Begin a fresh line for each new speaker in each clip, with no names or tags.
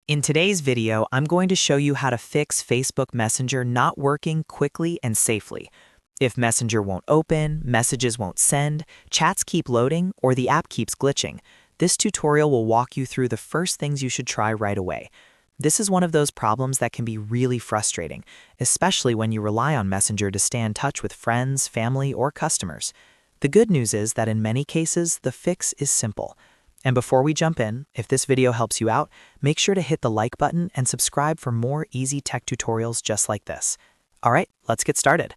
In today's video, I'm going to show you how to fix Facebook Messenger not working quickly and safely. If Messenger won't open, messages won't send, chats keep loading, or the app keeps glitching, this tutorial will walk you through the first things you should try right away. This is one of those problems that can be really frustrating, especially when you rely on Messenger to stay in touch with friends, family, or customers. The good news is that in many cases, the fix is simple. And before we jump in, if this video helps you out, make sure to hit the like button and subscribe for more easy tech tutorials just like this. All right, let's get started.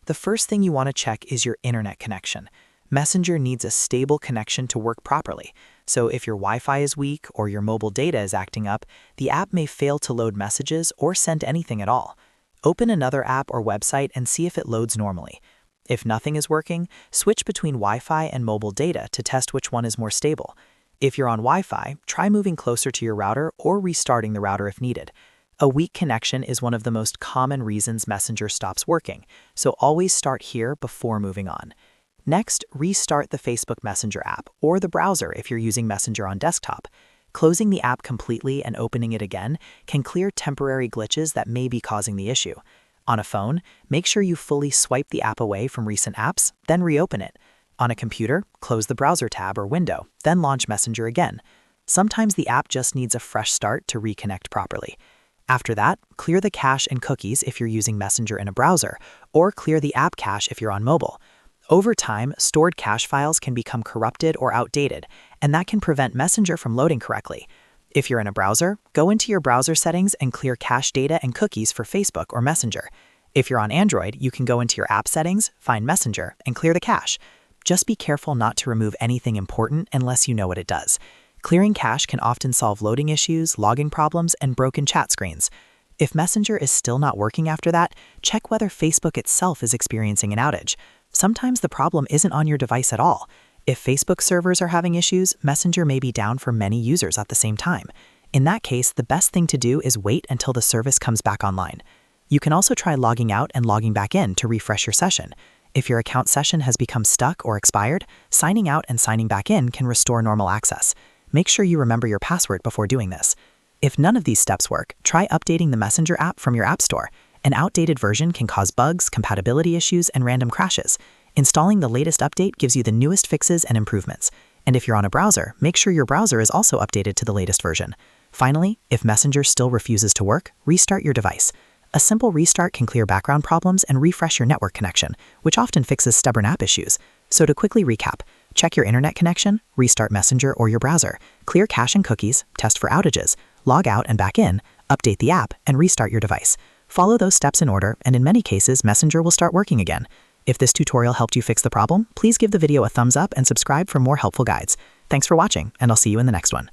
The first thing you want to check is your internet connection. Messenger needs a stable connection to work properly. So if your Wi-Fi is weak or your mobile data is acting up, the app may fail to load messages or send anything at all. Open another app or website and see if it loads normally. If nothing is working, switch between Wi-Fi and mobile data to test which one is more stable. If you're on Wi-Fi, try moving closer to your router or restarting the router if needed. A weak connection is one of the most common reasons Messenger stops working, so always start here before moving on. Next, restart the Facebook Messenger app or the browser if you're using Messenger on desktop. Closing the app completely and opening it again can clear temporary glitches that may be causing the issue. On a phone, make sure you fully swipe the app away from recent apps, then reopen it. On a computer, close the browser tab or window, then launch Messenger again. Sometimes the app just needs a fresh start to reconnect properly. After that, clear the cache and cookies if you're using Messenger in a browser, or clear the app cache if you're on mobile. Over time, stored cache files can become corrupted or outdated, and that can prevent Messenger from loading correctly. If you're in a browser, go into your browser settings and clear cache data and cookies for Facebook or Messenger. If you're on Android, you can go into your app settings, find Messenger, and clear the cache. Just be careful not to remove anything important unless you know what it does. Clearing cache can often solve loading issues, logging problems, and broken chat screens. If Messenger is still not working after that, check whether Facebook itself is experiencing an outage. Sometimes the problem isn't on your device at all. If Facebook servers are having issues, Messenger may be down for many users at the same time. In that case, the best thing to do is wait until the service comes back online. You can also try logging out and logging back in to refresh your session. If your account session has become stuck or expired, signing out and signing back in can restore normal access. Make sure you remember your password before doing this. If none of these steps work, try updating the Messenger app from your App Store. An outdated version can cause bugs, compatibility issues, and random crashes. Installing the latest update gives you the newest fixes and improvements. And if you're on a browser, make sure your browser is also updated to the latest version. Finally, if Messenger still refuses to work, restart your device. A simple restart can clear background problems and refresh your network connection, which often fixes stubborn app issues. So to quickly recap, check your internet connection, restart Messenger or your browser, clear cache and cookies, test for outages, log out and back in, update the app, and restart your device. Follow those steps in order, and in many cases, Messenger will start working again. If this tutorial helped you fix the problem, please give the video a thumbs up and subscribe for more helpful guides. Thanks for watching, and I'll see you in the next one.